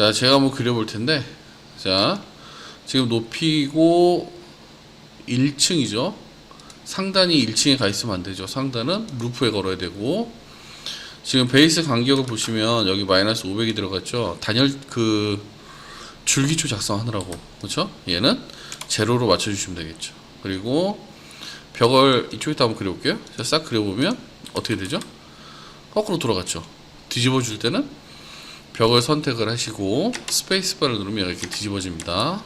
자, 제가 한번 그려볼 텐데, 자, 지금 높이고 1층이죠. 상단이 1층에 가 있으면 안 되죠. 상단은 루프에 걸어야 되고, 지금 베이스 간격을 보시면 여기 마이너스 500이 들어갔죠. 단열 줄기초 작성하느라고, 그렇죠? 얘는 제로로 맞춰주시면 되겠죠. 그리고 벽을 이쪽에다 한번 그려볼게요. 자, 싹 그려보면 어떻게 되죠? 거꾸로 돌아갔죠. 뒤집어 줄 때는 벽을 선택을 하시고 스페이스바를 누르면 이렇게 뒤집어집니다.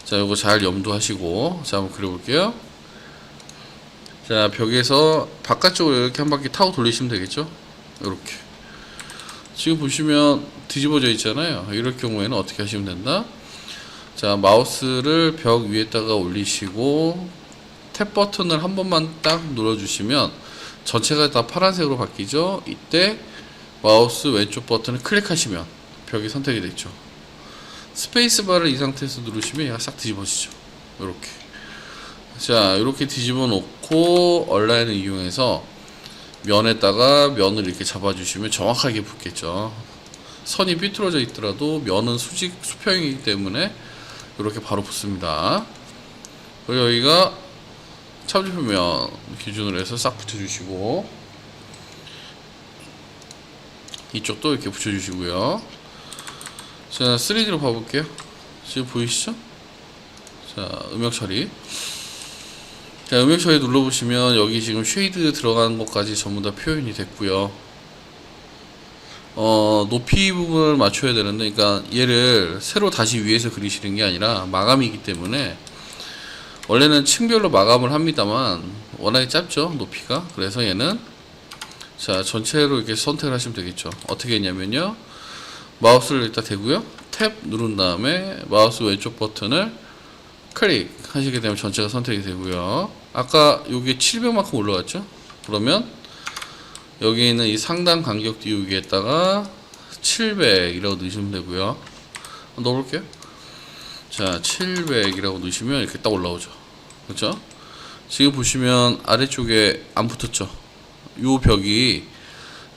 자, 요거 잘 염두하시고, 자, 한번 그려볼게요. 자, 벽에서 바깥쪽으로 이렇게 한 바퀴 타고 돌리시면 되겠죠. 이렇게 지금 보시면 뒤집어져 있잖아요. 이럴 경우에는 어떻게 하시면 된다. 자, 마우스를 벽 위에다가 올리시고 탭 버튼을 한 번만 딱 눌러주시면 전체가 다 파란색으로 바뀌죠. 이때 마우스 왼쪽 버튼을 클릭하시면 벽이 선택이 됐죠. 스페이스바를 이 상태에서 누르시면 얘가 싹 뒤집어지죠. 이렇게. 자, 이렇게 뒤집어 놓고 얼라인을 이용해서 면에다가 면을 이렇게 잡아주시면 정확하게 붙겠죠. 선이 삐뚤어져 있더라도 면은 수평이기 때문에 이렇게 바로 붙습니다. 그리고 여기가 참조표면 기준으로 해서 싹 붙여주시고, 이쪽도 이렇게 붙여주시고요. 자, 3D로 봐볼게요. 지금 보이시죠? 자, 음역 처리. 자, 음역 처리 눌러보시면 여기 지금 쉐이드 들어가는 것까지 전부 다 표현이 됐고요. 높이 부분을 맞춰야 되는데, 그러니까 얘를 새로 다시 위에서 그리시는 게 아니라 마감이기 때문에 원래는 층별로 마감을 합니다만 워낙에 짧죠, 높이가. 그래서 얘는 자, 전체로 이렇게 선택을 하시면 되겠죠. 어떻게 했냐면요, 마우스를 일단 대고요, 탭 누른 다음에 마우스 왼쪽 버튼을 클릭 하시게 되면 전체가 선택이 되고요. 아까 여기 700만큼 올라갔죠. 그러면 여기 있는 이 상단 간격 띄우기에다가 700이라고 넣으시면 되고요. 넣어볼게요. 자, 700이라고 넣으시면 이렇게 딱 올라오죠. 그렇죠? 지금 보시면 아래쪽에 안 붙었죠. 요 벽이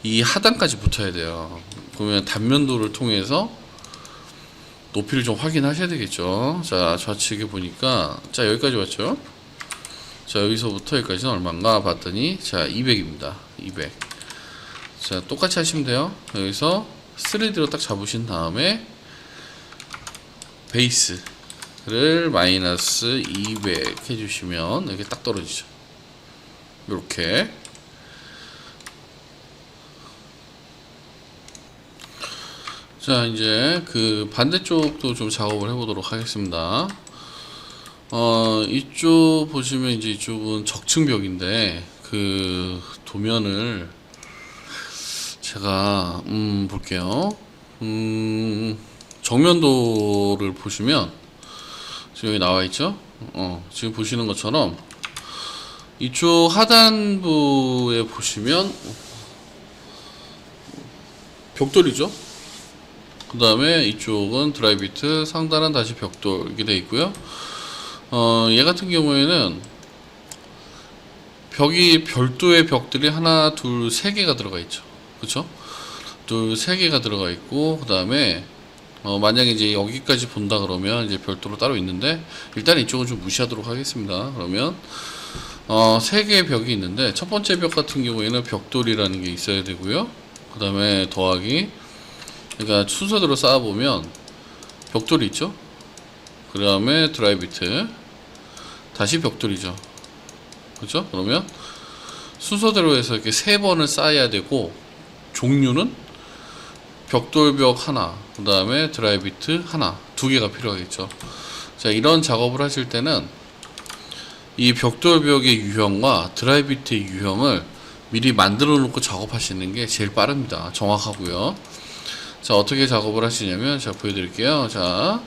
이 하단까지 붙어야 돼요. 그러면 단면도를 통해서 높이를 좀 확인하셔야 되겠죠. 자, 좌측에 보니까 자, 여기까지 왔죠. 자, 여기서부터 여기까지는 얼마인가 봤더니 자, 200입니다. 200. 자, 똑같이 하시면 돼요. 여기서 3D로 딱 잡으신 다음에 베이스를 마이너스 200 해주시면 이렇게 딱 떨어지죠. 이렇게. 자, 이제 그 반대쪽도 좀 작업을 해보도록 하겠습니다. 이쪽 보시면 이제 이쪽은 적층벽인데 그 도면을 제가 볼게요. 정면도를 보시면 지금 여기 나와 있죠. 지금 보시는 것처럼 이쪽 하단부에 보시면 벽돌이죠. 그 다음에 이쪽은 드라이비트, 상단은 다시 벽돌 이렇게 되어 있고요. 얘 같은 경우에는 벽이 별도의 벽들이 하나, 둘, 세 개가 들어가 있죠. 그쵸? 둘, 세 개가 들어가 있고, 그 다음에 만약에 이제 여기까지 본다 그러면 이제 별도로 따로 있는데, 일단 이쪽은 좀 무시하도록 하겠습니다. 그러면 세 개의 벽이 있는데, 첫 번째 벽 같은 경우에는 벽돌이라는 게 있어야 되고요. 그 다음에 더하기, 그러니까 순서대로 쌓아보면 벽돌이 있죠. 그 다음에 드라이비트, 다시 벽돌이죠. 그렇죠? 그러면 순서대로 해서 이렇게 세 번을 쌓아야 되고, 종류는 벽돌벽 하나, 그 다음에 드라이비트 하나, 두 개가 필요하겠죠. 자, 이런 작업을 하실 때는 이 벽돌벽의 유형과 드라이비트의 유형을 미리 만들어 놓고 작업하시는 게 제일 빠릅니다. 정확하고요. 자, 어떻게 작업을 하시냐면 제가 보여드릴게요. 자,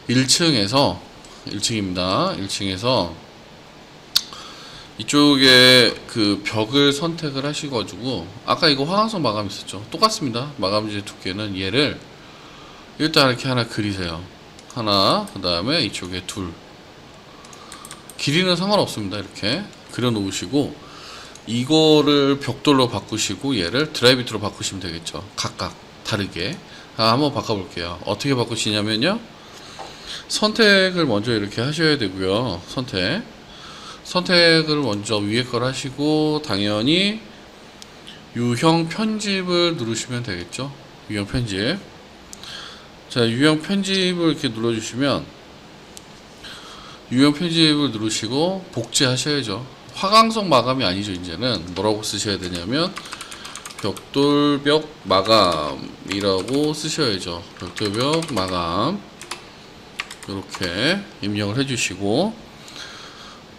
1층입니다. 1층에서 이쪽에 그 벽을 선택을 하셔가지고, 아까 이거 화강석 마감 있었죠. 똑같습니다. 마감재 두께는 얘를 일단 이렇게 하나 그리세요. 하나, 그 다음에 이쪽에 둘. 길이는 상관없습니다. 이렇게 그려 놓으시고, 이거를 벽돌로 바꾸시고 얘를 드라이비트로 바꾸시면 되겠죠. 각각 다르게 자, 한번 바꿔볼게요. 어떻게 바꾸시냐면요. 선택을 먼저 이렇게 하셔야 되고요. 선택을 먼저 위에 걸 하시고 당연히 유형 편집을 누르시면 되겠죠. 유형 편집. 자, 유형 편집을 이렇게 눌러주시면 유형 편집을 누르시고 복제하셔야죠. 화강석 마감이 아니죠. 이제는 뭐라고 쓰셔야 되냐면 벽돌벽 마감이라고 쓰셔야죠. 벽돌벽 마감 이렇게 입력을 해주시고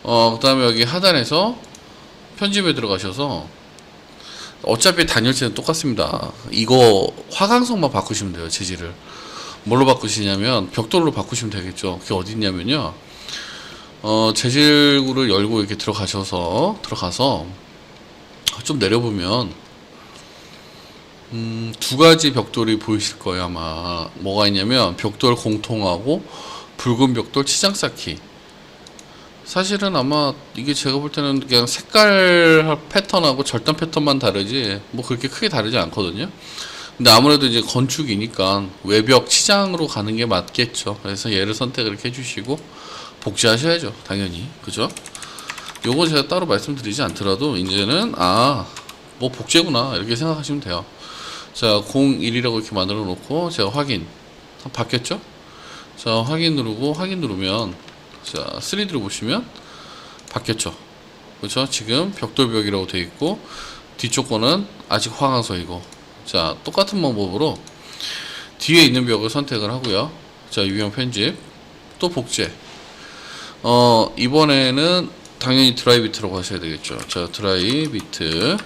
그 다음에 여기 하단에서 편집에 들어가셔서 어차피 단열재는 똑같습니다. 이거 화강석만 바꾸시면 돼요. 재질을 뭘로 바꾸시냐면 벽돌로 바꾸시면 되겠죠. 그게 어디 있냐면요, 재질구를 열고 이렇게 들어가서 좀 내려보면 두 가지 벽돌이 보이실 거예요. 아마 뭐가 있냐면 벽돌 공통하고 붉은 벽돌 치장 쌓기. 사실은 아마 이게 제가 볼 때는 그냥 색깔 패턴하고 절단 패턴만 다르지 뭐 그렇게 크게 다르지 않거든요. 근데 아무래도 이제 건축이니까 외벽 치장으로 가는 게 맞겠죠. 그래서 얘를 선택을 이렇게 해주시고 복제하셔야죠. 당연히. 그죠? 요거 제가 따로 말씀드리지 않더라도 이제는 뭐 복제구나 이렇게 생각하시면 돼요. 자, 01이라고 이렇게 만들어 놓고 제가 확인 바뀌었죠? 자, 확인 누르고 확인 누르면 자, 3D로 보시면 바뀌었죠. 그렇죠? 지금 벽돌벽이라고 되어 있고 뒤쪽 거는 아직 화강석이고. 자, 똑같은 방법으로 뒤에 있는 벽을 선택을 하고요. 자, 유형 편집 또 복제. 이번에는 당연히 드라이비트라고 하셔야 되겠죠. 자, 드라이비트로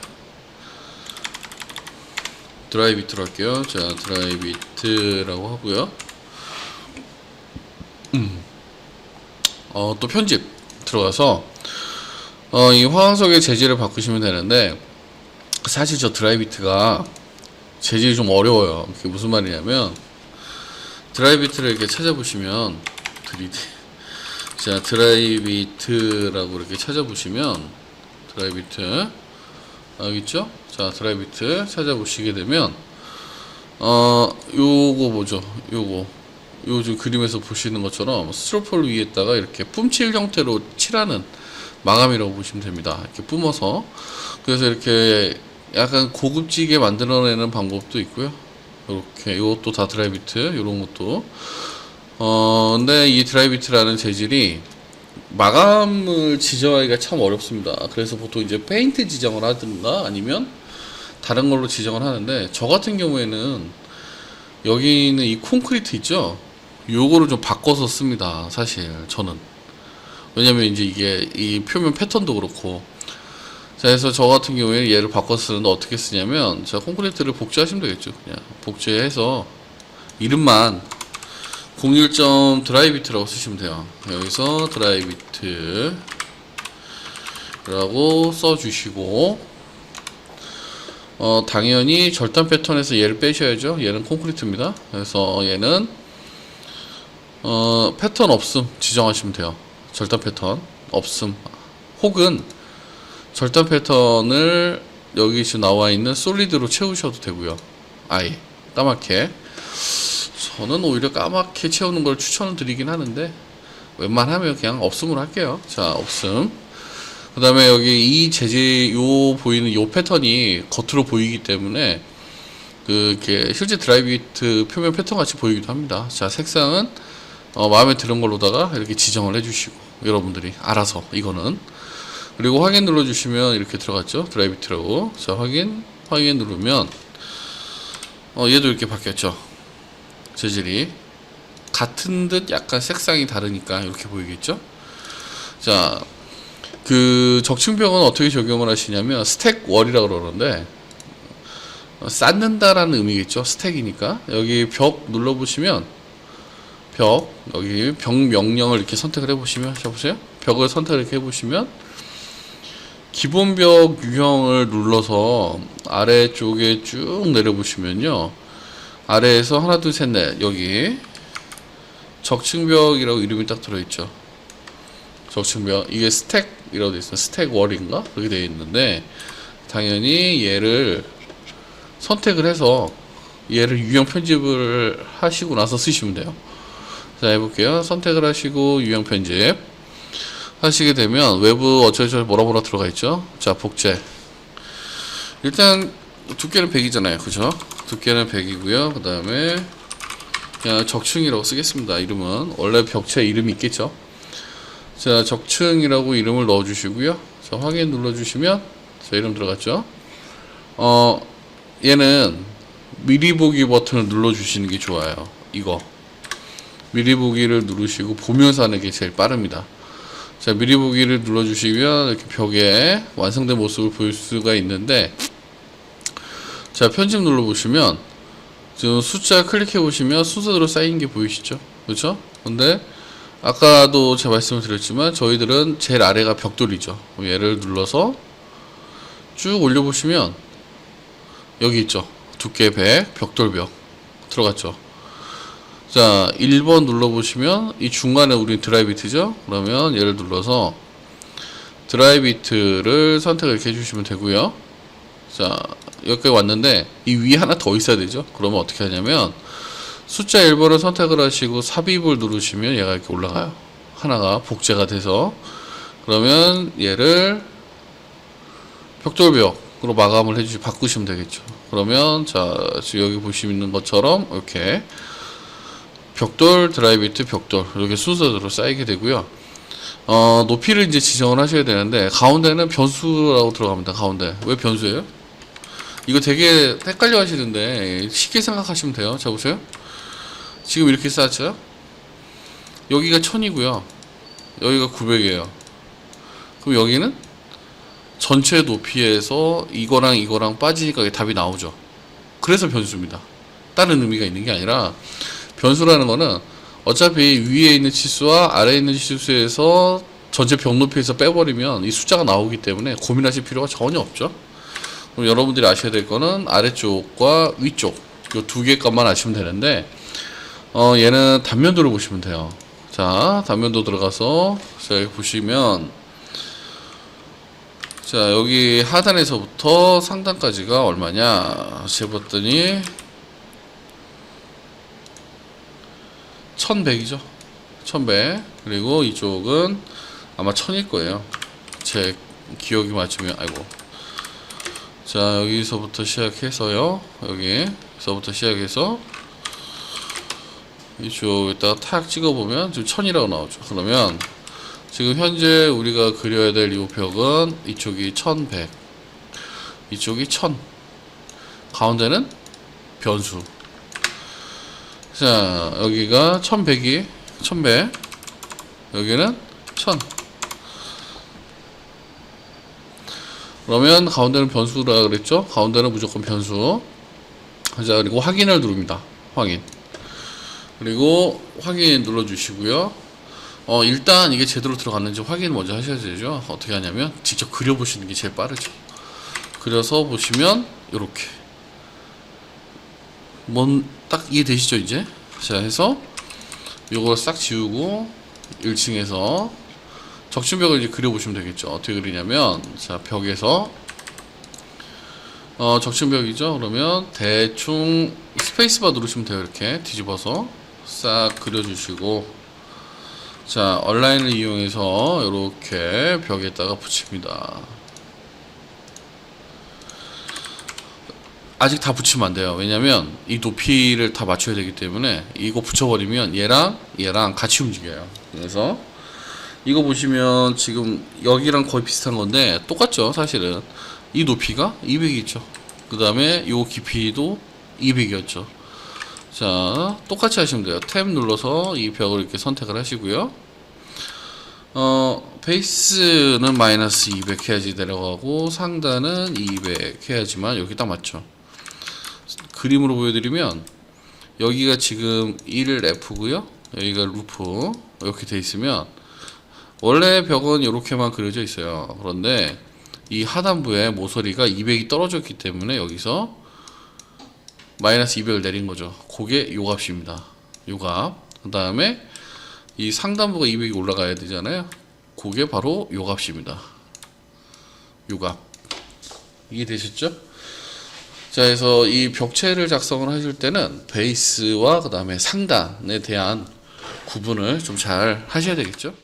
할게요. 자, 드라이비트라고 하고요. 또 편집 들어가서 이 화강석의 재질을 바꾸시면 되는데 사실 저 드라이비트가 재질이 좀 어려워요. 그게 무슨 말이냐면 드라이비트를 이렇게 찾아보시면 자, 드라이비트라고 이렇게 찾아보시면 드라이비트 여기 있죠? 자, 드라이비트 찾아보시게 되면 요거 뭐죠? 요거 지금 그림에서 보시는 것처럼 스티로폴 위에다가 이렇게 뿜칠 형태로 칠하는 마감이라고 보시면 됩니다. 이렇게 뿜어서. 그래서 이렇게 약간 고급지게 만들어내는 방법도 있고요. 이렇게 이것도 다 드라이비트 이런 것도. 근데 이 드라이비트라는 재질이 마감을 지정하기가 참 어렵습니다. 그래서 보통 이제 페인트 지정을 하든가 아니면 다른 걸로 지정을 하는데 저 같은 경우에는 여기 있는 이 콘크리트 있죠? 요거를 좀 바꿔서 씁니다. 사실 저는. 왜냐면 이제 이게 이 표면 패턴도 그렇고. 자, 그래서 저 같은 경우에 얘를 바꿔서 쓰는데 어떻게 쓰냐면 자, 콘크리트를 복제하시면 되겠죠. 그냥 복제해서 이름만 01점 드라이비트라고 쓰시면 돼요. 여기서 드라이비트라고 써주시고 당연히 절단 패턴에서 얘를 빼셔야죠. 얘는 콘크리트입니다. 그래서 얘는 패턴 없음 지정하시면 돼요. 절단 패턴 없음. 혹은 절단 패턴을 여기 지금 나와 있는 솔리드로 채우셔도 되고요. 아예 까맣게. 저는 오히려 까맣게 채우는 걸 추천을 드리긴 하는데 웬만하면 그냥 없음으로 할게요. 자, 없음. 그 다음에 여기 이 재질 요 보이는 요 패턴이 겉으로 보이기 때문에 이렇게 실제 드라이비트 표면 패턴 같이 보이기도 합니다. 자, 색상은 마음에 드는 걸로다가 이렇게 지정을 해주시고 여러분들이 알아서 이거는. 그리고 확인 눌러주시면 이렇게 들어갔죠. 드라이비트라고. 자, 확인 누르면 얘도 이렇게 바뀌었죠. 재질이 같은 듯 약간 색상이 다르니까 이렇게 보이겠죠. 자, 그 적층벽은 어떻게 적용을 하시냐면 스택 월이라고 그러는데 쌓는다라는 의미겠죠. 스택이니까 여기 벽 눌러보시면 여기 벽 명령을 이렇게 선택을 해보시면 보세요. 벽을 선택을 이렇게 해보시면 기본 벽 유형을 눌러서 아래쪽에 쭉 내려보시면요. 아래에서 하나 둘 셋 넷 여기 적층벽이라고 이름이 딱 들어있죠. 적층벽 이게 스택이라고 되어 있어요. 스택 월인가 그렇게 되어 있는데 당연히 얘를 선택을 해서 얘를 유형 편집을 하시고 나서 쓰시면 돼요. 자, 해볼게요. 선택을 하시고 유형 편집 하시게 되면 외부 어쩌고저쩌고 뭐라 들어가 있죠. 자, 복제. 일단 두께는 100이잖아요. 그죠? 두께는 100이고요. 그 다음에 그냥 적층이라고 쓰겠습니다. 이름은 원래 벽체 이름이 있겠죠. 자, 적층이라고 이름을 넣어 주시고요. 자, 확인 눌러 주시면 자, 이름 들어갔죠. 얘는 미리 보기 버튼을 눌러 주시는 게 좋아요. 이거 미리 보기를 누르시고 보면서 하는 게 제일 빠릅니다. 자, 미리 보기를 눌러 주시면 이렇게 벽에 완성된 모습을 보일 수가 있는데, 자, 편집 눌러 보시면 지금 숫자 클릭해 보시면 순서대로 쌓인 게 보이시죠? 그렇죠? 근데 아까도 제가 말씀을 드렸지만 저희들은 제일 아래가 벽돌이죠. 얘를 눌러서 쭉 올려 보시면 여기 있죠. 두께 100 벽돌벽 들어갔죠. 자, 1번 눌러 보시면 이 중간에 우리 드라이브 비트죠. 그러면 얘를 눌러서 드라이브 비트를 선택을 이렇게 해주시면 되고요. 자, 여기까지 왔는데 이 위에 하나 더 있어야 되죠. 그러면 어떻게 하냐면 숫자 1번을 선택을 하시고 삽입을 누르시면 얘가 이렇게 올라가요. 하나가 복제가 돼서. 그러면 얘를 벽돌벽으로 마감을 해주시 바꾸시면 되겠죠. 그러면 자, 지금 여기 보시는 것처럼 이렇게 벽돌, 드라이비트, 벽돌 이렇게 순서대로 쌓이게 되고요. 높이를 이제 지정을 하셔야 되는데 가운데는 변수라고 들어갑니다. 가운데 왜 변수예요? 이거 되게 헷갈려 하시는데 쉽게 생각하시면 돼요. 자, 보세요. 지금 이렇게 쌓았죠? 여기가 1000이고요. 여기가 900이에요. 그럼 여기는 전체 높이에서 이거랑 빠지니까 이게 답이 나오죠. 그래서 변수입니다. 다른 의미가 있는 게 아니라 변수라는 거는 어차피 위에 있는 치수와 아래에 있는 치수에서 전체 벽 높이에서 빼버리면 이 숫자가 나오기 때문에 고민하실 필요가 전혀 없죠. 그럼 여러분들이 아셔야 될 거는 아래쪽과 위쪽 이 두 개 값만 아시면 되는데 얘는 단면도를 보시면 돼요. 자, 단면도 들어가서 자, 여기 보시면 자, 여기 하단에서부터 상단까지가 얼마냐 재봤더니 1100이죠. 1100. 그리고 이쪽은 아마 1000일 거예요. 제 기억이 맞으면. 아이고. 자, 여기서부터 시작해서요. 여기서부터 시작해서 이쪽에다가 탁 찍어보면 지금 1000이라고 나오죠. 그러면 지금 현재 우리가 그려야 될 이 벽은 이쪽이 1100, 이쪽이 1000, 가운데는 변수. 자, 여기가 1100이 1100, 여기는 1000. 그러면 가운데는 변수라 그랬죠? 가운데는 무조건 변수. 자, 그리고 확인을 누릅니다. 확인. 그리고 확인 눌러주시고요. 일단 이게 제대로 들어갔는지 확인 먼저 하셔야 되죠. 어떻게 하냐면 직접 그려보시는 게 제일 빠르죠. 그려서 보시면 이렇게 딱 이해되시죠 이제? 자, 해서 요걸 싹 지우고 1층에서 적층벽을 이제 그려보시면 되겠죠. 어떻게 그리냐면 자, 벽에서 적층벽이죠. 그러면 대충 스페이스바 누르시면 돼요. 이렇게 뒤집어서 싹 그려주시고, 자, 얼라인을 이용해서 이렇게 벽에다가 붙입니다. 아직 다 붙이면 안 돼요. 왜냐면 이 높이를 다 맞춰야 되기 때문에 이거 붙여버리면 얘랑 같이 움직여요. 그래서 이거 보시면 지금 여기랑 거의 비슷한 건데 똑같죠. 사실은 이 높이가 200이 있죠. 그 다음에 요 깊이도 200이었죠. 자, 똑같이 하시면 돼요. 탭 눌러서 이 벽을 이렇게 선택을 하시고요. 베이스는 마이너스 200 해야지 내려가고 상단은 200 해야지만 여기 딱 맞죠. 그림으로 보여드리면 여기가 지금 1F고요. 여기가 루프 이렇게 돼 있으면 원래 벽은 이렇게만 그려져 있어요. 그런데 이 하단부에 모서리가 200이 떨어졌기 때문에 여기서 마이너스 200을 내린 거죠. 그게 요 값입니다. 요 값. 그 다음에 이 상단부가 200이 올라가야 되잖아요. 그게 바로 요 값입니다. 요 값. 이게 되셨죠? 자, 그래서 이 벽체를 작성을 하실 때는 베이스와 그 다음에 상단에 대한 구분을 좀 잘 하셔야 되겠죠.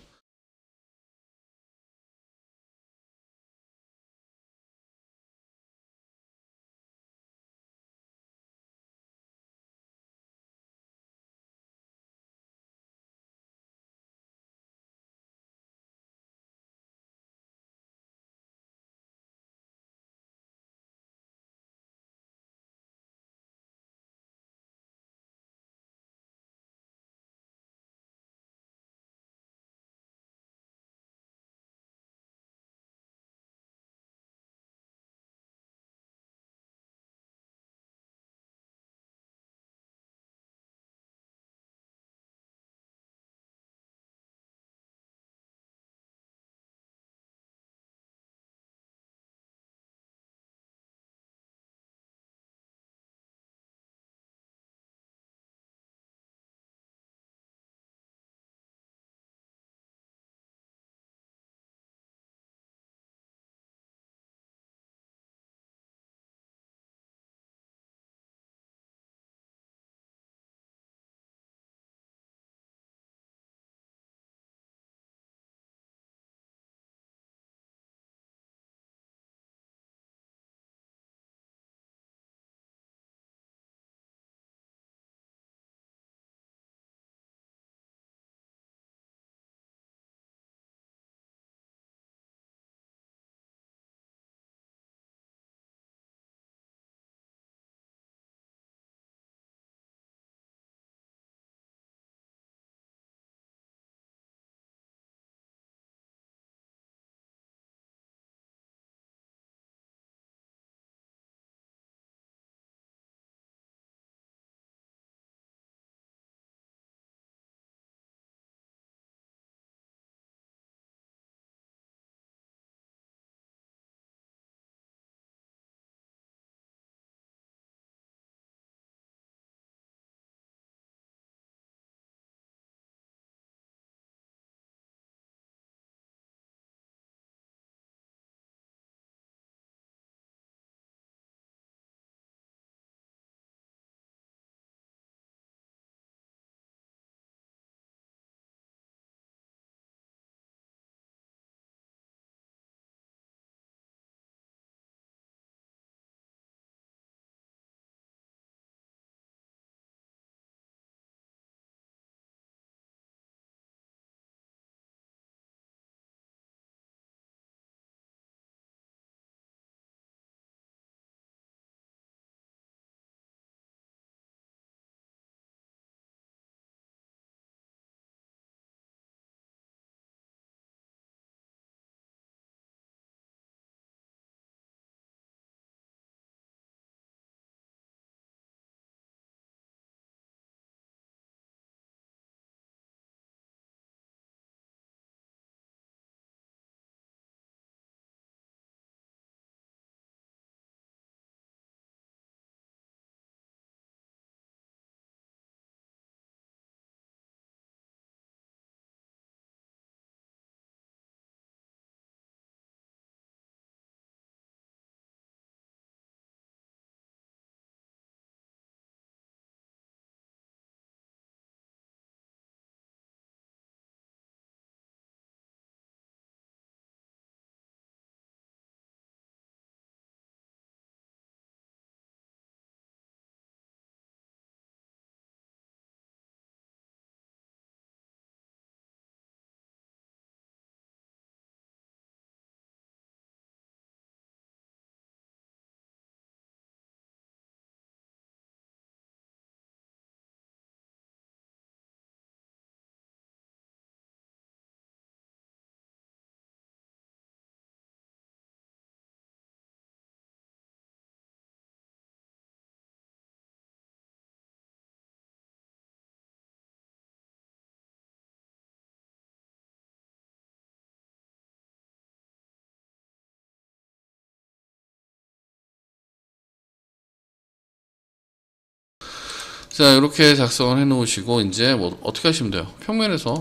자, 이렇게 작성을 해 놓으시고 이제 뭐 어떻게 하시면 돼요? 평면에서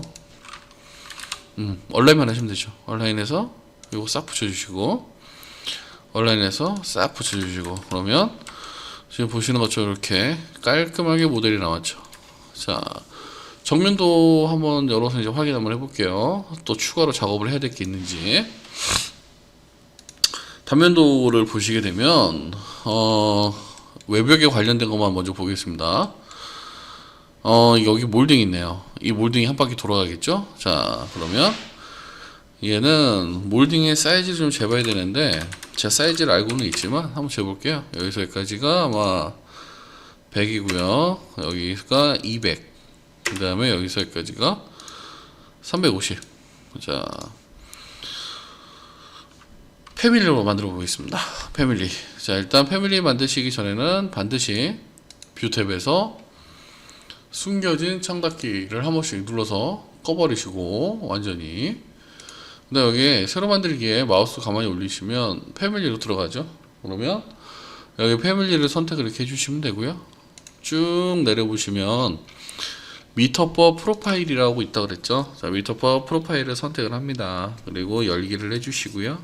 얼라인만 하시면 되죠. 얼라인에서 요거 싹 붙여주시고, 얼라인에서 싹 붙여주시고, 그러면 지금 보시는 것처럼 이렇게 깔끔하게 모델이 나왔죠. 자, 정면도 한번 열어서 이제 확인 한번 해볼게요. 또 추가로 작업을 해야 될 게 있는지. 단면도를 보시게 되면 외벽에 관련된 것만 먼저 보겠습니다. 여기 몰딩이 있네요. 이 몰딩이 한 바퀴 돌아가겠죠? 자, 그러면 얘는 몰딩의 사이즈를 좀 재봐야 되는데 제가 사이즈를 알고는 있지만 한번 재볼게요. 여기서 여기까지가 아마 100이고요. 여기가 200. 그 다음에 여기서 여기까지가 350. 자, 패밀리로 만들어 보겠습니다. 패밀리. 자, 일단 패밀리 만드시기 전에는 반드시 뷰 탭에서 숨겨진 창닫기를 한 번씩 눌러서 꺼버리시고 완전히. 근데 여기 새로 만들기에 마우스 가만히 올리시면 패밀리로 들어가죠. 그러면 여기 패밀리를 선택을 이렇게 해주시면 되고요. 쭉 내려보시면 미터퍼 프로파일이라고 있다고 그랬죠. 자, 미터퍼 프로파일을 선택을 합니다. 그리고 열기를 해주시고요.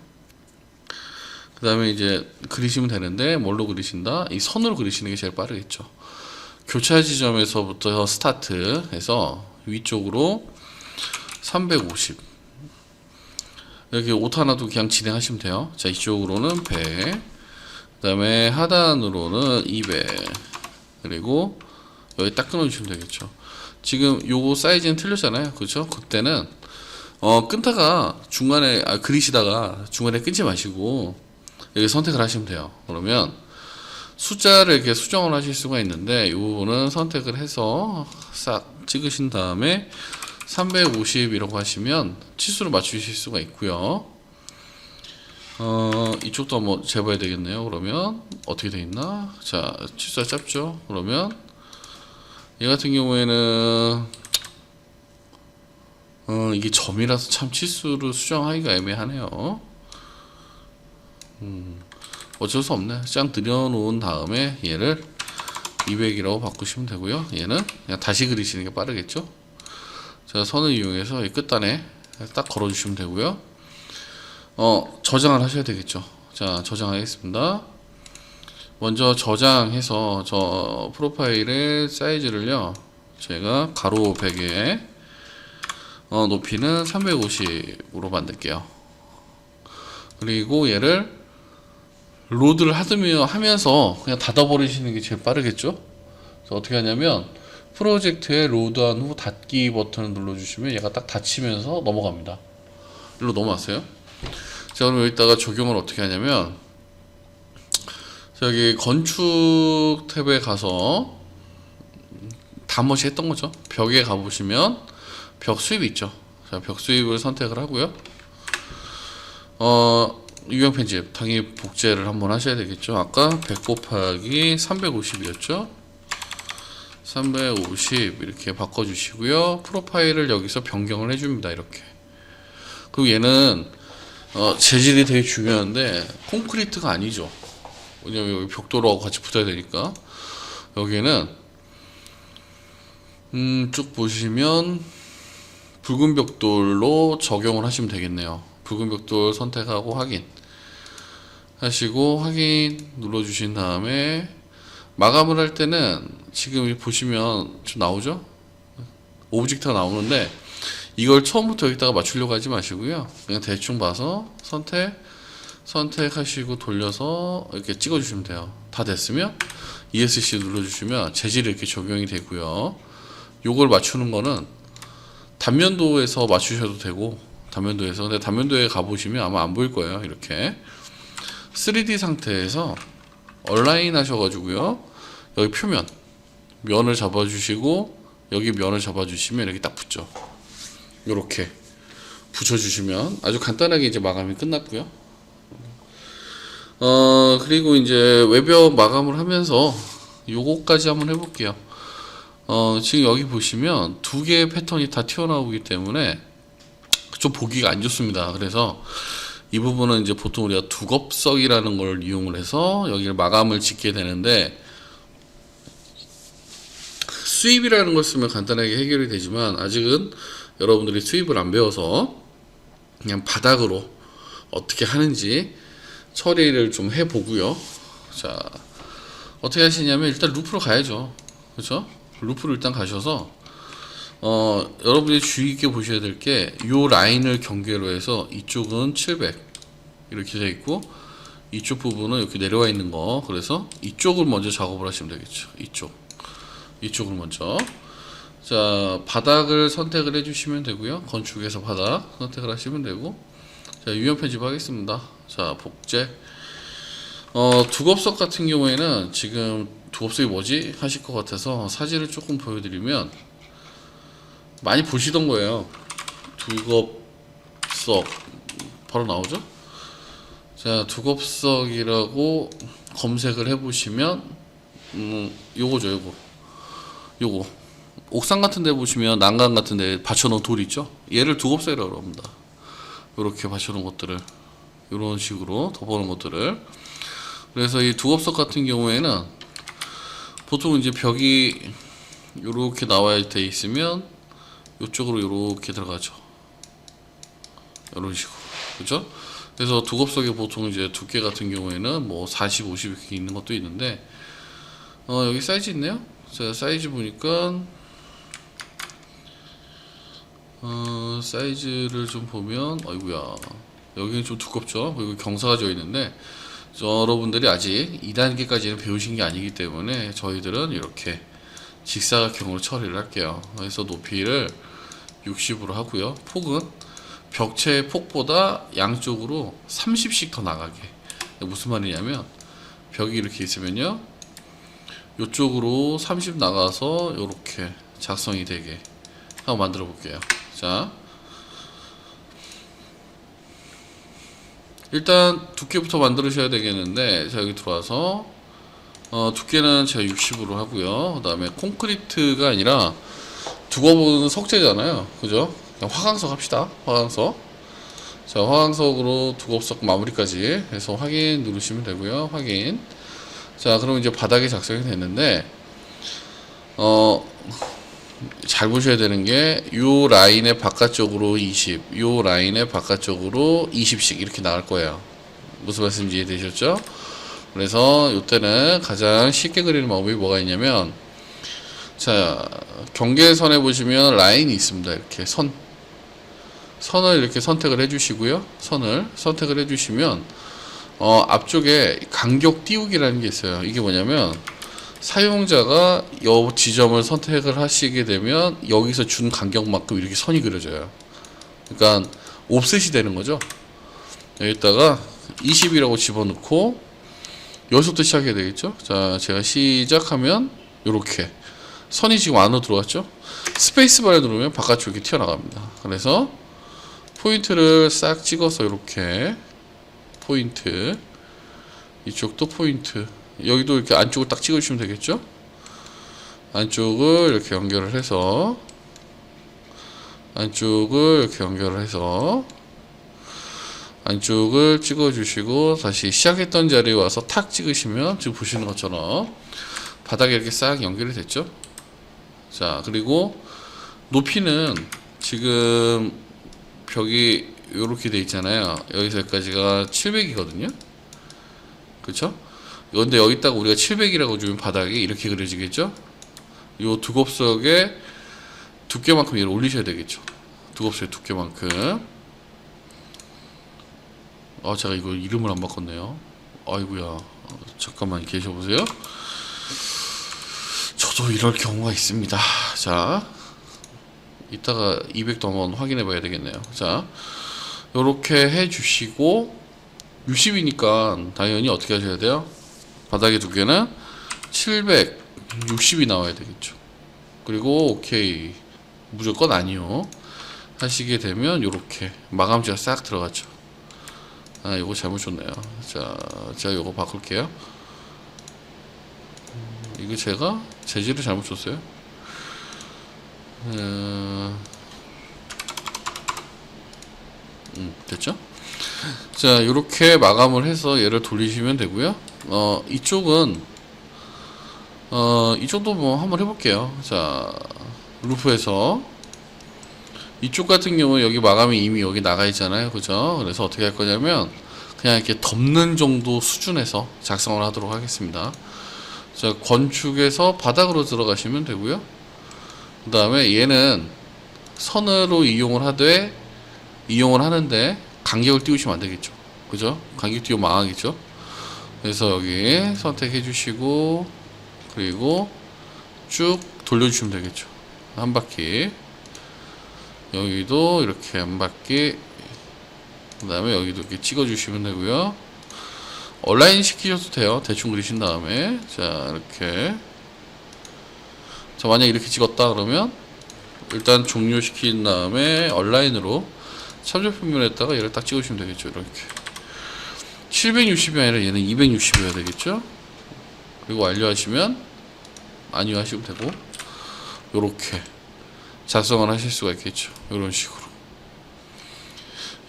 그 다음에 이제 그리시면 되는데 뭘로 그리신다? 이 선으로 그리시는 게 제일 빠르겠죠. 교차 지점에서부터 스타트해서 위쪽으로 350. 여기 옷 하나도 그냥 진행하시면 돼요. 자, 이쪽으로는 100. 그 다음에 하단으로는 200. 그리고 여기 딱 끊어주시면 되겠죠. 지금 요거 사이즈는 틀렸잖아요. 그렇죠? 그때는 끊다가 중간에 그리시다가 중간에 끊지 마시고 여기 선택을 하시면 돼요. 그러면 숫자를 이렇게 수정을 하실 수가 있는데 이 부분은 선택을 해서 싹 찍으신 다음에 350이라고 하시면 치수를 맞추실 수가 있고요. 이쪽도 한번 재봐야 되겠네요. 그러면 어떻게 되어 있나? 자, 치수가 짧죠? 그러면 얘 같은 경우에는 이게 점이라서 참 치수를 수정하기가 애매하네요. 어쩔 수 없네. 짱 들여놓은 다음에 얘를 200이라고 바꾸시면 되고요. 얘는 그냥 다시 그리시는 게 빠르겠죠. 자, 선을 이용해서 이 끝단에 딱 걸어주시면 되고요. 저장을 하셔야 되겠죠. 자, 저장하겠습니다. 먼저 저장해서 저 프로파일의 사이즈를요, 제가 가로 100에 높이는 350으로 만들게요. 그리고 얘를 로드를 하면서 그냥 닫아버리시는 게 제일 빠르겠죠. 그래서 어떻게 하냐면 프로젝트에 로드한 후 닫기 버튼을 눌러주시면 얘가 딱 닫히면서 넘어갑니다. 일로 넘어왔어요. 자, 그럼 여기다가 적용을 어떻게 하냐면 저기 건축 탭에 가서 단번씩 했던 거죠. 벽에 가보시면 벽 수입 있죠. 자, 벽 수입을 선택을 하고요. 유형 편집 당연히 복제를 한번 하셔야 되겠죠. 아까 100 곱하기 350이었죠. 350 이렇게 바꿔주시고요. 프로파일을 여기서 변경을 해줍니다. 이렇게. 그리고 얘는 재질이 되게 중요한데 콘크리트가 아니죠. 왜냐면 여기 벽돌하고 같이 붙어야 되니까. 여기는 쭉 보시면 붉은 벽돌로 적용을 하시면 되겠네요. 붉은 벽돌 선택하고 확인 하시고 확인 눌러주신 다음에 마감을 할 때는 지금 보시면 좀 나오죠? 오브젝트가 나오는데 이걸 처음부터 여기다가 맞추려고 하지 마시고요. 그냥 대충 봐서 선택하시고 돌려서 이렇게 찍어주시면 돼요. 다 됐으면 ESC 눌러주시면 재질이 이렇게 적용이 되고요. 요걸 맞추는 거는 단면도에서 맞추셔도 되고 단면도에서. 근데 단면도에 가보시면 아마 안 보일 거예요. 이렇게 3D 상태에서 얼라인 하셔가지고요. 여기 표면 면을 잡아주시고 여기 면을 잡아주시면 이렇게 딱 붙죠. 이렇게 붙여주시면 아주 간단하게 이제 마감이 끝났고요. 그리고 이제 외벽 마감을 하면서 요거까지 한번 해볼게요. 지금 여기 보시면 두 개의 패턴이 다 튀어나오기 때문에 좀 보기가 안 좋습니다. 그래서 이 부분은 이제 보통 우리가 두껍석이라는 걸 이용을 해서 여기를 마감을 짓게 되는데 수입이라는 걸 쓰면 간단하게 해결이 되지만 아직은 여러분들이 수입을 안 배워서 그냥 바닥으로 어떻게 하는지 처리를 좀 해보고요. 자, 어떻게 하시냐면 일단 루프로 가야죠. 그렇죠? 루프로 일단 가셔서 여러분이 주의 깊게 보셔야 될 게 요 라인을 경계로 해서 이쪽은 700 이렇게 되어 있고 이쪽 부분은 이렇게 내려와 있는 거. 그래서 이쪽을 먼저 작업을 하시면 되겠죠. 이쪽을 먼저. 자, 바닥을 선택을 해주시면 되고요. 건축에서 바닥 선택을 하시면 되고. 자, 유형 편집하겠습니다. 자, 복제. 두겁석 같은 경우에는 지금 두겁석이 뭐지 하실 것 같아서 사진을 조금 보여드리면 많이 보시던 거예요. 두겁석 바로 나오죠. 자, 두겁석이라고 검색을 해보시면 요거죠. 요거 옥상 같은 데 보시면 난간 같은 데 받쳐놓은 돌 있죠. 얘를 두겁석이라고 합니다. 이렇게 받쳐놓은 것들을 이런 식으로 덮어놓은 것들을. 그래서 이 두겁석 같은 경우에는 보통 이제 벽이 이렇게 나와야 돼 있으면 이쪽으로 이렇게 들어가죠. 이런 식으로. 그죠? 그래서 두겁석이 보통 이제 두께 같은 경우에는 뭐 40, 50 이렇게 있는 것도 있는데, 여기 사이즈 있네요. 제가 사이즈 보니까, 사이즈를 좀 보면, 아이고야. 여기는 좀 두껍죠? 그리고 경사가 져 있는데, 여러분들이 아직 2단계까지는 배우신 게 아니기 때문에 저희들은 이렇게 직사각형으로 처리를 할게요. 그래서 높이를 60으로 하고요. 폭은 벽체의 폭보다 양쪽으로 30씩 더 나가게. 무슨 말이냐면 벽이 이렇게 있으면요, 이쪽으로 30 나가서 이렇게 작성이 되게 한번 만들어 볼게요. 자, 일단 두께부터 만들으셔야 되겠는데, 자, 여기 들어와서 두께는 제가 60으로 하고요. 그 다음에 콘크리트가 아니라 두꺼운 석재잖아요. 그죠? 그냥 화강석 합시다. 화강석. 자, 화강석으로 두껍석 마무리까지 해서 확인 누르시면 되고요. 확인. 자, 그럼 이제 바닥이 작성이 됐는데, 잘 보셔야 되는 게, 요 라인의 바깥쪽으로 20, 요 라인의 바깥쪽으로 20씩 이렇게 나갈 거예요. 무슨 말씀인지 이해되셨죠? 그래서 요때는 가장 쉽게 그리는 방법이 뭐가 있냐면, 자, 경계선에 보시면 라인이 있습니다. 이렇게 선을 이렇게 선택을 해주시고요. 선을 선택을 해주시면, 앞쪽에 간격 띄우기라는 게 있어요. 이게 뭐냐면, 사용자가 이 지점을 선택을 하시게 되면 여기서 준 간격만큼 이렇게 선이 그려져요. 그러니까 옵셋이 되는 거죠. 여기다가 20이라고 집어넣고 여기서부터 시작해야 되겠죠. 자, 제가 시작하면 이렇게 선이 지금 안으로 들어왔죠. 스페이스바를 누르면 바깥쪽이 튀어나갑니다. 그래서 포인트를 싹 찍어서 이렇게 포인트, 이쪽도 포인트, 여기도 이렇게 안쪽을 딱 찍어주시면 되겠죠. 안쪽을 이렇게 연결을 해서, 안쪽을 이렇게 연결을 해서 안쪽을 찍어주시고 다시 시작했던 자리에 와서 탁 찍으시면 지금 보시는 것처럼 바닥에 이렇게 싹 연결이 됐죠. 자, 그리고 높이는 지금 벽이 이렇게 돼 있잖아요. 여기서 여기까지가 700이거든요. 그쵸? 근데 여기다가 우리가 700이라고 주면 바닥이 이렇게 그려지겠죠? 요 두껍석의 두께만큼 얘를 올리셔야 되겠죠. 두껍석의 두께만큼. 제가 이거 이름을 안 바꿨네요. 아이고야. 잠깐만 계셔보세요. 저도 이럴 경우가 있습니다. 자, 이따가 200도 한번 확인해 봐야 되겠네요. 자, 요렇게 해 주시고 60이니까 당연히 어떻게 하셔야 돼요? 바닥의 두께는 760이 나와야 되겠죠. 그리고 오케이, 무조건 아니요 하시게 되면 요렇게 마감재가 싹 들어갔죠. 요거 잘못 줬네요. 자, 제가 요거 바꿀게요. 이거 제가 재질을 잘못 줬어요. 됐죠? 자, 요렇게 마감을 해서 얘를 돌리시면 되고요. 이쪽은 이쪽도 뭐 한번 해볼게요. 자, 루프에서 이쪽 같은 경우 여기 마감이 이미 여기 나가 있잖아요. 그죠? 그래서 어떻게 할 거냐면 그냥 이렇게 덮는 정도 수준에서 작성을 하도록 하겠습니다. 자, 건축에서 바닥으로 들어가시면 되고요. 그 다음에 얘는 선으로 이용을 하는데 간격을 띄우시면 안 되겠죠. 그죠? 간격 띄우면 망하겠죠. 그래서 여기 선택해 주시고, 그리고 쭉 돌려주시면 되겠죠. 한 바퀴. 여기도 이렇게 한 바퀴. 그 다음에 여기도 이렇게 찍어 주시면 되고요. 얼라인 시키셔도 돼요. 대충 그리신 다음에. 자, 이렇게. 자, 만약 이렇게 찍었다 그러면 일단 종료시킨 다음에 얼라인으로 참조평면에다가 얘를 딱 찍으시면 되겠죠. 이렇게 760이 아니라 얘는 260이어야 되겠죠. 그리고 완료하시면 안유하시면 되고, 요렇게 작성을 하실 수가 있겠죠. 이런 식으로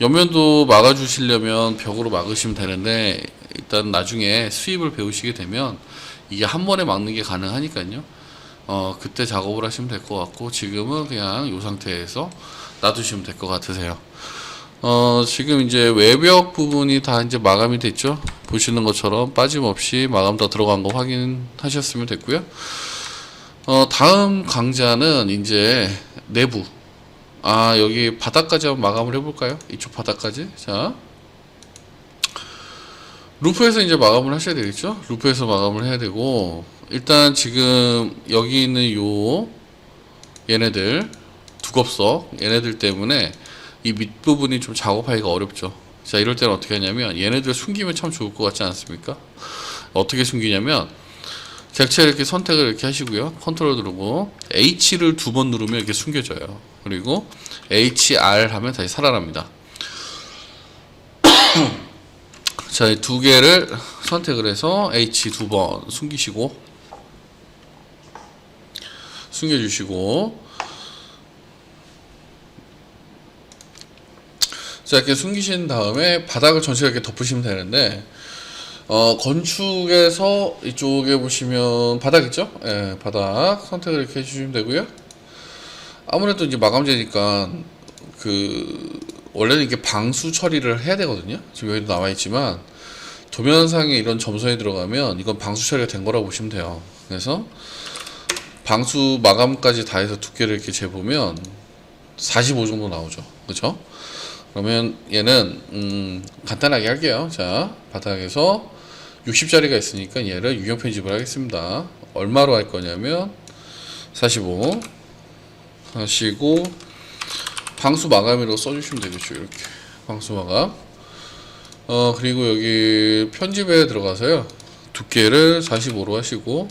옆면도 막아 주시려면 벽으로 막으시면 되는데, 일단 나중에 수입을 배우시게 되면 이게 한 번에 막는 게 가능하니까요. 그때 작업을 하시면 될 것 같고, 지금은 그냥 이 상태에서 놔두시면 될 것 같으세요. 지금 이제 외벽 부분이 다 이제 마감이 됐죠. 보시는 것처럼 빠짐없이 마감 다 들어간 거 확인하셨으면 됐고요. 다음 강좌는 이제 내부. 여기 바닥까지 한번 마감을 해볼까요? 이쪽 바닥까지. 자, 루프에서 이제 마감을 하셔야 되겠죠. 루프에서 마감을 해야 되고, 일단 지금 여기 있는 얘네들 두껍석 얘네들 때문에 이 밑부분이 좀 작업하기가 어렵죠. 자, 이럴 때는 어떻게 하냐면 얘네들 숨기면 참 좋을 것 같지 않습니까? 어떻게 숨기냐면 객체 이렇게 선택을 이렇게 하시고요. 컨트롤 누르고 H를 2번 누르면 이렇게 숨겨져요. 그리고 HR 하면 다시 살아납니다. 자, 이 두 개를 선택을 해서 H 2번 숨겨주시고, 자, 이렇게 숨기신 다음에 바닥을 전체를 이렇게 덮으시면 되는데, 건축에서 이쪽에 보시면 바닥 있죠? 예, 바닥 선택을 이렇게 해주시면 되고요. 아무래도 이제 마감재니까 원래는 이게 방수 처리를 해야 되거든요. 지금 여기도 나와 있지만 도면상에 이런 점선이 들어가면 이건 방수 처리가 된 거라고 보시면 돼요. 그래서 방수 마감까지 다 해서 두께를 이렇게 재보면 45 정도 나오죠. 그렇죠? 그러면 얘는 간단하게 할게요. 자, 바닥에서 60짜리가 있으니까 얘를 유형 편집을 하겠습니다. 얼마로 할 거냐면 45 하시고 방수 마감으로 써주시면 되겠죠. 이렇게 방수 마감. 그리고 여기 편집에 들어가서요, 두께를 45로 하시고,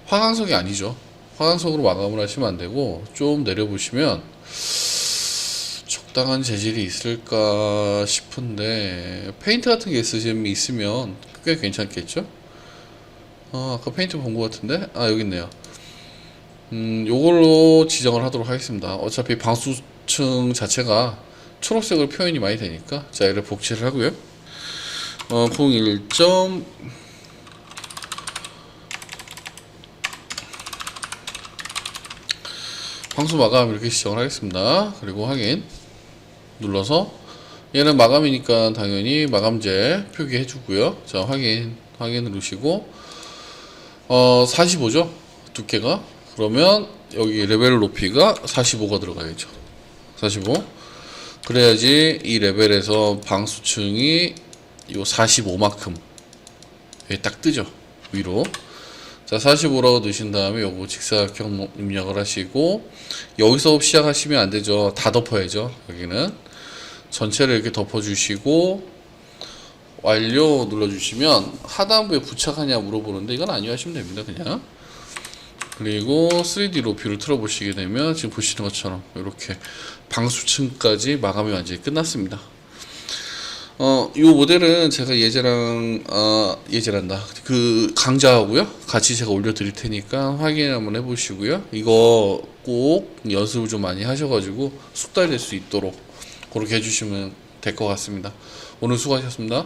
화강석이 아니죠. 화강석으로 마감을 하시면 안 되고 좀 내려보시면 적당한 재질이 있을까 싶은데, 페인트 같은 게 있으면 꽤 괜찮겠죠? 아까 페인트 본 것 같은데? 여기 있네요. 요걸로 지정을 하도록 하겠습니다. 어차피 방수층 자체가 초록색으로 표현이 많이 되니까. 자, 얘를 복제를 하고요. 01점 방수 마감 이렇게 지정을 하겠습니다. 그리고 확인 눌러서, 얘는 마감이니까 당연히 마감재 표기해 주고요. 자, 확인 누르시고, 45죠 두께가. 그러면 여기 레벨 높이가 45가 들어가야죠. 45. 그래야지 이 레벨에서 방수층이 요 45만큼 딱 뜨죠, 위로. 자, 45라고 넣으신 다음에 요거 직사각형 입력을 하시고, 여기서 시작하시면 안 되죠. 다 덮어야죠. 여기는 전체를 이렇게 덮어주시고 완료 눌러주시면 하단부에 부착하냐 물어보는데 이건 아니요 하시면 됩니다. 그냥. 그리고 3D로 뷰를 틀어보시게 되면 지금 보시는 것처럼 이렇게 방수층까지 마감이 완전히 끝났습니다. 이 모델은 제가 예제란다. 그 강좌하고요 같이 제가 올려드릴 테니까 확인 한번 해보시고요. 이거 꼭 연습을 좀 많이 하셔가지고 숙달될 수 있도록 그렇게 해주시면 될 것 같습니다. 오늘 수고하셨습니다.